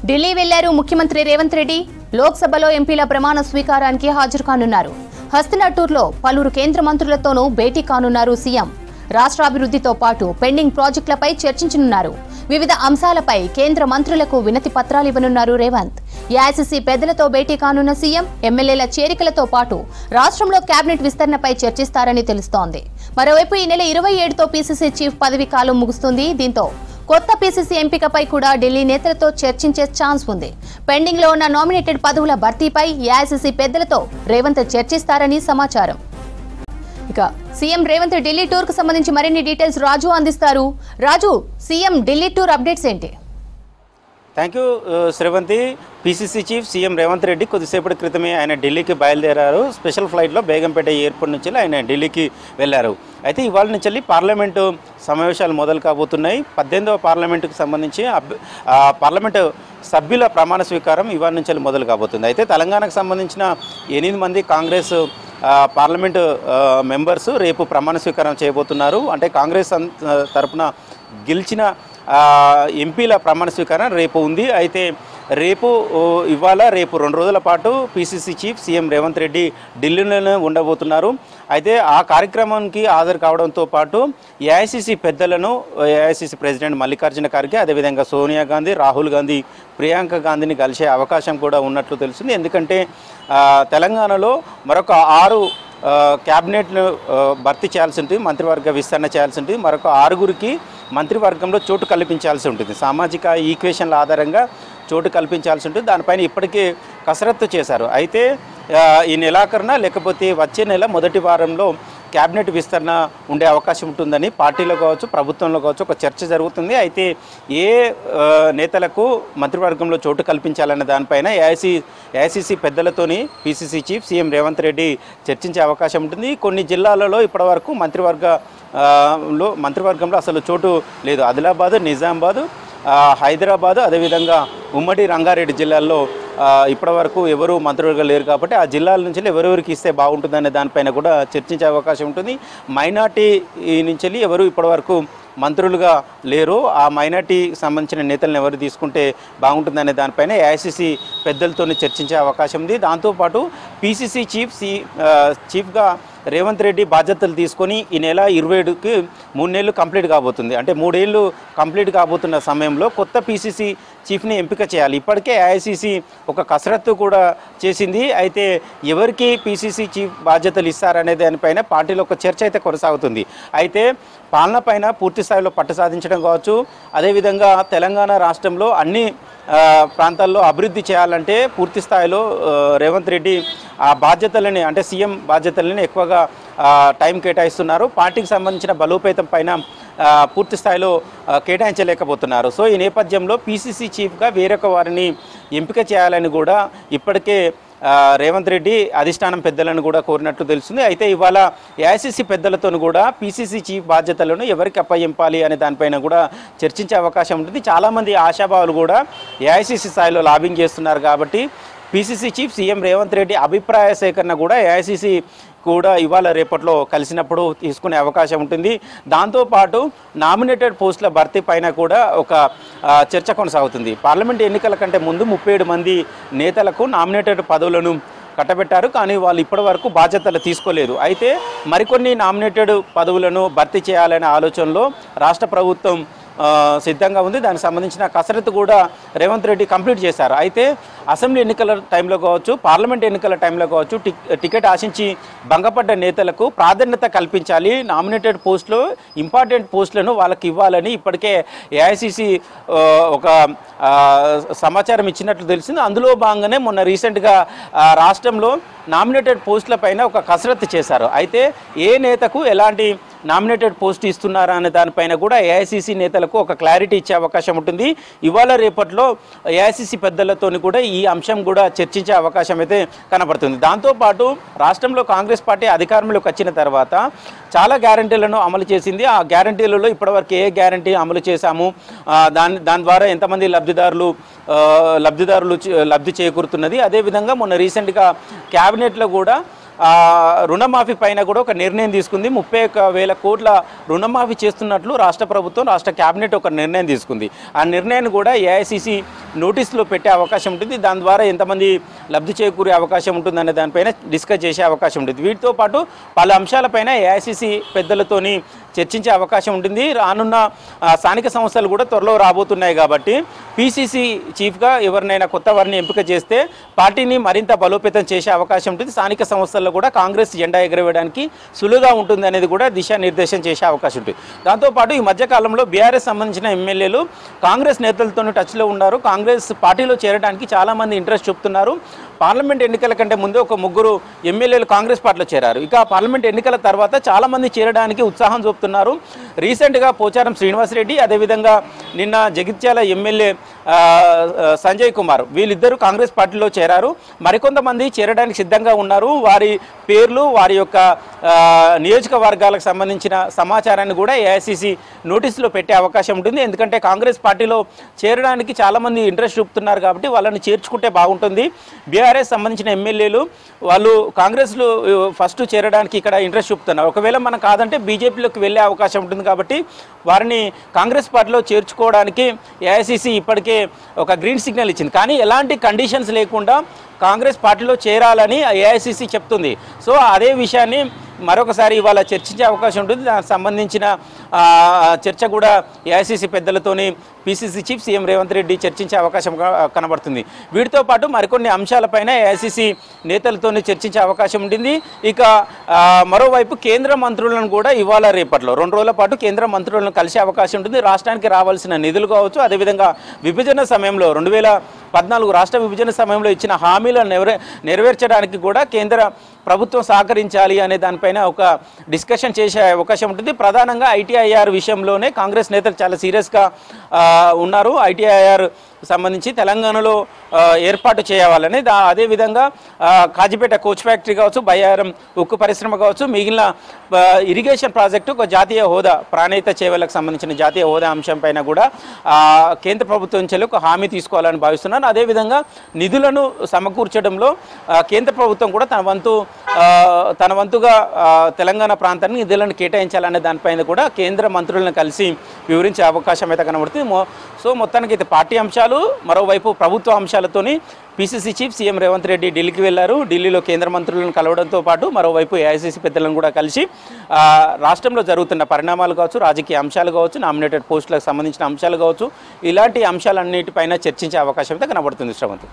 ఢిల్లీ వెళ్లారు ముఖ్యమంత్రి రేవంత్ రెడ్డి. లోక్సభలో ఎంపీల ప్రమాణ స్వీకారానికి హాజరు కానున్నారు. హస్తినాటూర్లో పలువురు కేంద్ర మంత్రులతోనూ భేటీ కానున్నారు సీఎం. రాష్ట్రాభివృద్ధితో పాటు పెండింగ్ ప్రాజెక్టులపై చర్చించనున్నారు. వివిధ అంశాలపై కేంద్ర మంత్రులకు వినతి పత్రాలు ఇవ్వనున్నారు రేవంత్. ఏఐసీసీ పెద్దలతో భేటీ కానున్న సీఎం ఎమ్మెల్యేల చేరికలతో పాటు రాష్ట్రంలో కేబినెట్ విస్తరణపై చర్చిస్తారని తెలుస్తోంది. మరోవైపు ఈ నెల 27తో పీసీసీ చీఫ్ పదవీ కాలం ముగుస్తుంది. దీంతో కొత్త పీసీసీ ఎంపికపై కూడా ఢిల్లీ నేతలతో చర్చించే ఛాన్స్ ఉంది. పెండింగ్ లో ఉన్న నామినేటెడ్ పదవుల భర్తీపై ఏఐసీసీ పెద్దలతో రేవంత్ చర్చిస్తారని సమాచారం. ఇక సీఎం రేవంత్ ఢిల్లీ టూర్ కు సంబంధించి మరిన్ని డీటెయిల్స్ రాజు అందిస్తారు. రాజు, సీఎం ఢిల్లీ టూర్ అప్డేట్స్ ఏంటి? Thank you Sravanthi. PCC chief CM Revanth Reddy కొద్దిసేపటి క్రితమే ఆయన ఢిల్లీకి బయలుదేరారు. స్పెషల్ ఫ్లైట్లో బేగంపేట ఎయిర్పోర్ట్ నుంచి ఆయన ఢిల్లీకి వెళ్లారు. అయితే ఇవాళ నుంచి పార్లమెంటు సమావేశాలు మొదలు కాబోతున్నాయి. 18వ పార్లమెంటుకు సంబంధించి పార్లమెంటు సభ్యుల ప్రమాణ స్వీకారం ఇవాళ నుంచి మొదలు కాబోతుంది. అయితే తెలంగాణకు సంబంధించిన 8 మంది కాంగ్రెస్ పార్లమెంటు మెంబర్స్ రేపు ప్రమాణ స్వీకారం చేయబోతున్నారు. అంటే కాంగ్రెస్ తరపున గెలిచిన ఎంపీల ప్రమాణ స్వీకారం రేపు ఉంది. అయితే ఇవాళ రేపు 2 రోజుల పాటు PCC chief CM Revanth Reddy ఢిల్లీలోనే ఉండబోతున్నారు. అయితే ఆ కార్యక్రమానికి హాజరు కావడంతో పాటు ఏఐసీసీ పెద్దలను ఏఐసీసీ ప్రెసిడెంట్ మల్లికార్జున ఖర్గే, అదేవిధంగా సోనియా గాంధీ, రాహుల్ గాంధీ, ప్రియాంక గాంధీని కలిసే అవకాశం కూడా ఉన్నట్లు తెలుస్తుంది. ఎందుకంటే తెలంగాణలో మరొక 6 క్యాబినెట్ను భర్తీ చేయాల్సి ఉంటుంది, మంత్రివర్గ విస్తరణ చేయాల్సి ఉంటుంది. మరొక 6గురికి మంత్రివర్గంలో చోటు కల్పించాల్సి ఉంటుంది. సామాజిక ఈక్వేషన్ల ఆధారంగా చోటు కల్పించాల్సి ఉంటుంది. దానిపైన ఇప్పటికే కసరత్తు చేశారు. అయితే ఈ నెలాఖరున లేకపోతే వచ్చే నెల మొదటి వారంలో క్యాబినెట్ విస్తరణ ఉండే అవకాశం ఉంటుందని పార్టీలో కావచ్చు, ప్రభుత్వంలో కావచ్చు ఒక చర్చ జరుగుతుంది. అయితే ఏ నేతలకు మంత్రివర్గంలో చోటు కల్పించాలన్న దానిపైన ఏఐసీసీ పెద్దలతోని PCC chief CM Revanth Reddy చర్చించే అవకాశం ఉంటుంది. కొన్ని జిల్లాలలో ఇప్పటివరకు మంత్రివర్గంలో అసలు చోటు లేదు. ఆదిలాబాద్, నిజామాబాద్, హైదరాబాద్, అదేవిధంగా ఉమ్మడి రంగారెడ్డి జిల్లాల్లో ఇప్పటివరకు ఎవరు మంత్రులుగా లేరు. కాబట్టి ఆ జిల్లాల నుంచి ఎవరెవరికి ఇస్తే బాగుంటుందనే దానిపైన కూడా చర్చించే అవకాశం ఉంటుంది. మైనార్టీ నుంచి ఎవరు ఇప్పటివరకు మంత్రులుగా లేరు. ఆ మైనార్టీకి సంబంధించిన నేతలను ఎవరు తీసుకుంటే బాగుంటుందనే దానిపైన ఏఐసీసీ పెద్దలతో చర్చించే అవకాశం ఉంది. దాంతోపాటు పీసీసీ చీఫ్గా రేవంత్ రెడ్డి బాధ్యతలు తీసుకొని ఈ నెల 27కి 3 నెలలు కంప్లీట్ కాబోతుంది. అంటే 3 ఏళ్ళు కంప్లీట్ కాబోతున్న సమయంలో కొత్త పీసీసీ చీఫ్ని ఎంపిక చేయాలి. ఇప్పటికే ఏఐసీసీ ఒక కసరత్తు కూడా చేసింది. అయితే ఎవరికి పీసీసీ చీఫ్ బాధ్యతలు ఇస్తారనే దానిపైన పార్టీలో ఒక చర్చ అయితే కొనసాగుతుంది. అయితే పాలన పైన పూర్తి స్థాయిలో పట్టు సాధించడం కావచ్చు, అదేవిధంగా తెలంగాణ రాష్ట్రంలో అన్ని ప్రాంతాల్లో అభివృద్ధి చేయాలంటే పూర్తి స్థాయిలో రేవంత్ రెడ్డి ఆ బాధ్యతలని అంటే సీఎం బాధ్యతలని ఎక్కువగా టైం కేటాయిస్తున్నారు. పార్టీకి సంబంధించిన బలోపేతం పైన పూర్తి స్థాయిలో కేటాయించలేకపోతున్నారు. సో ఈ నేపథ్యంలో పీసీసీ చీఫ్గా వేరొక వారిని ఎంపిక చేయాలని కూడా ఇప్పటికే రేవంత్ రెడ్డి అధిష్టానం పెద్దలను కూడా కోరినట్టు తెలుస్తుంది. అయితే ఇవాళ ఏఐసీసీ పెద్దలతో కూడా పీసీసీ చీఫ్ బాధ్యతలను ఎవరికి అప్పగింపాలి అనే దానిపైన కూడా చర్చించే అవకాశం ఉంటుంది. చాలామంది ఆశాభావులు కూడా ఏఐసీసీ స్థాయిలో లాబింగ్ చేస్తున్నారు. కాబట్టి PCC chief CM Revanth Reddy అభిప్రాయ సేకరణ కూడా ఏఐసీసీ కూడా ఇవాళ రేపట్లో కలిసినప్పుడు తీసుకునే అవకాశం ఉంటుంది. దాంతోపాటు నామినేటెడ్ పోస్టుల భర్తీ పైన కూడా ఒక చర్చ కొనసాగుతుంది. పార్లమెంట్ ఎన్నికల కంటే ముందు 37 మంది నేతలకు నామినేటెడ్ పదవులను కట్టబెట్టారు. కానీ వాళ్ళు ఇప్పటివరకు బాధ్యతలు తీసుకోలేదు. అయితే మరికొన్ని నామినేటెడ్ పదవులను భర్తీ చేయాలనే ఆలోచనలో రాష్ట్ర ప్రభుత్వం సిద్ధంగా ఉంది. దానికి సంబంధించిన కసరత్తు కూడా రేవంత్ రెడ్డి కంప్లీట్ చేశారు. అయితే అసెంబ్లీ ఎన్నికల టైంలో కావచ్చు, పార్లమెంట్ ఎన్నికల టైంలో కావచ్చు టికెట్ ఆశించి భంగపడ్డ నేతలకు ప్రాధాన్యత కల్పించాలి. నామినేటెడ్ పోస్టులు ఇంపార్టెంట్ పోస్టులను వాళ్ళకి ఇవ్వాలని ఇప్పటికే ఏఐసీసీ ఒక సమాచారం ఇచ్చినట్లు తెలిసింది. అందులో భాగంగానే మొన్న రీసెంట్గా రాష్ట్రంలో నామినేటెడ్ పోస్టుల పైన ఒక కసరత్తు చేశారు. అయితే ఏ నేతకు ఎలాంటి నామినేటెడ్ పోస్ట్ ఇస్తున్నారా అనే దానిపైన కూడా ఏఐసీసీ నేతలకు ఒక క్లారిటీ ఇచ్చే అవకాశం ఉంటుంది. ఇవాళ రేపట్లో ఏఐసీసీ పెద్దలతో కూడా ఈ అంశం కూడా చర్చించే అవకాశం అయితే కనబడుతుంది. దాంతోపాటు రాష్ట్రంలో కాంగ్రెస్ పార్టీ అధికారంలోకి వచ్చిన తర్వాత చాలా గ్యారంటీలను అమలు చేసింది. ఆ గ్యారంటీలలో ఇప్పటివరకు ఏ గ్యారంటీ అమలు చేశాము, దాని ద్వారా ఎంతమంది లబ్ధిదారులు లబ్ధి చేకూరుతున్నది. అదేవిధంగా మొన్న రీసెంట్గా క్యాబినెట్లో కూడా రుణమాఫీ పైన కూడా ఒక నిర్ణయం తీసుకుంది. 31,000 కోట్ల రుణమాఫీ చేస్తున్నట్లు రాష్ట్ర ప్రభుత్వం, రాష్ట్ర కేబినెట్ ఒక నిర్ణయం తీసుకుంది. ఆ నిర్ణయాన్ని కూడా ఏఐసిసి నోటీసులో పెట్టే అవకాశం ఉంటుంది. దాని ద్వారా ఎంతమంది లబ్ధి చేకూరే అవకాశం ఉంటుందనే దానిపైన డిస్కస్ చేసే అవకాశం ఉంటుంది. వీటితో పాటు పలు అంశాలపైన ఏఐసిసి పెద్దలతోని చర్చించే అవకాశం ఉంటుంది. రానున్న స్థానిక సంస్థలు కూడా త్వరలో రాబోతున్నాయి కాబట్టి పిసిసి చీఫ్గా ఎవరినైనా కొత్త వారిని ఎంపిక చేస్తే పార్టీని మరింత బలోపేతం చేసే అవకాశం ఉంటుంది. స్థానిక సంస్థల్లో కూడా కాంగ్రెస్ జెండా ఎగరవేయడానికి సులువుగా ఉంటుంది అనేది కూడా దిశానిర్దేశం చేసే అవకాశం ఉంటుంది. దాంతోపాటు ఈ మధ్యకాలంలో బీఆర్ఎస్ సంబంధించిన ఎమ్మెల్యేలు కాంగ్రెస్ నేతలతో టచ్లో ఉన్నారు. కాంగ్రెస్ పార్టీలో చేరడానికి చాలామంది ఇంట్రెస్ట్ చూపుతున్నారు. పార్లమెంట్ ఎన్నికల కంటే ముందే ఒక 3 ఎమ్మెల్యేలు కాంగ్రెస్ పార్టీలో చేరారు. ఇక పార్లమెంట్ ఎన్నికల తర్వాత చాలామంది చేరడానికి ఉత్సాహం చూపుతున్నారు. రీసెంట్గా పోచారం శ్రీనివాసరెడ్డి, అదేవిధంగా నిన్న జగిత్యాల ఎమ్మెల్యే సంజయ్ కుమార్, వీళ్ళిద్దరూ కాంగ్రెస్ పార్టీలో చేరారు. మరికొంతమంది చేరడానికి సిద్ధంగా ఉన్నారు. వారి పేర్లు, వారి యొక్క నియోజకవర్గాలకు సంబంధించిన సమాచారాన్ని కూడా ఏఐసిసి నోటీసులో పెట్టే అవకాశం ఉంటుంది. ఎందుకంటే కాంగ్రెస్ పార్టీలో చేరడానికి చాలామంది ఇంట్రెస్ట్ చూపుతున్నారు కాబట్టి వాళ్ళని చేర్చుకుంటే బాగుంటుంది. బీఆర్ఎస్ సంబంధించిన ఎమ్మెల్యేలు వాళ్ళు కాంగ్రెస్లో ఫస్ట్ చేరడానికి ఇక్కడ ఇంట్రెస్ట్ చూపుతున్నారు. ఒకవేళ మనం కాదంటే బీజేపీలోకి వెళ్ళే అవకాశం ఉంటుంది కాబట్టి వారిని కాంగ్రెస్ పార్టీలో చేర్చుకోవడానికి ఏఐసిసి ఇప్పటికే ఒక గ్రీన్ సిగ్నల్ ఇచ్చింది. కానీ ఎలాంటి కండిషన్స్ లేకుండా కాంగ్రెస్ పార్టీలో చేరాలని ఏఐసిసి చెప్తుంది. సో అదే విషయాన్ని మరొకసారి ఇవాళ చర్చించే అవకాశం ఉంటుంది. దానికి సంబంధించిన చర్చ కూడా ఏఐసిసి పెద్దలతోని PCC chief CM Revanth Reddy చర్చించే అవకాశం కనబడుతుంది. వీటితో పాటు మరికొన్ని అంశాలపైన ఏఐసిసి నేతలతో చర్చించే అవకాశం ఉంటుంది. ఇక మరోవైపు కేంద్ర మంత్రులను కూడా ఇవాళ రేపట్లో 2 రోజుల పాటు కేంద్ర మంత్రులను కలిసే అవకాశం ఉంటుంది. రాష్ట్రానికి రావాల్సిన నిధులు కావచ్చు, అదేవిధంగా విభజన సమయంలో 2014 రాష్ట్ర విభజన సమయంలో ఇచ్చిన హామీలను నెరవేర్చడానికి కూడా కేంద్ర ప్రభుత్వం సహకరించాలి అనే దానిపైన ఒక డిస్కషన్ చేసే అవకాశం ఉంటుంది. ప్రధానంగా ఐటీఐఆర్ విషయంలోనే కాంగ్రెస్ నేతలు చాలా సీరియస్గా ఉన్నారు. ఐటీఐఆర్ సంబంధించి తెలంగాణలో ఏర్పాటు చేయాలని, అదేవిధంగా కాజీపేట కోచ్ ఫ్యాక్టరీ కావచ్చు, బయ్యారం ఉక్కు పరిశ్రమ కావచ్చు, మిగిలిన ఇరిగేషన్ ప్రాజెక్టు ఒక జాతీయ హోదా, ప్రాణహిత చేవలకు సంబంధించిన జాతీయ హోదా అంశం పైన కూడా కేంద్ర ప్రభుత్వం నుంచి ఒక హామీ తీసుకోవాలని భావిస్తున్నాను. అదేవిధంగా నిధులను సమకూర్చడంలో కేంద్ర ప్రభుత్వం కూడా తన వంతుగా తెలంగాణ ప్రాంతానికి నిధులను కేటాయించాలనే దానిపైన కూడా కేంద్ర మంత్రులను కలిసి వివరించే అవకాశం అయితే కనబడుతుంది. సో మొత్తానికి అయితే పార్టీ అంశాలు, మరోవైపు ప్రభుత్వ అంశాలతోని PCC chief CM Revanth Reddy ఢిల్లీకి వెళ్లారు. ఢిల్లీలో కేంద్ర మంత్రులను కలవడంతో పాటు మరోవైపు ఏఐసిసి పెద్దలను కూడా కలిసి రాష్ట్రంలో జరుగుతున్న పరిణామాలు కావచ్చు, రాజకీయ అంశాలు కావచ్చు, నామినేటెడ్ పోస్టులకు సంబంధించిన అంశాలు కావచ్చు, ఇలాంటి అంశాలన్నిటిపైన చర్చించే అవకాశం అయితే కనబడుతుంది. శ్రవంత్.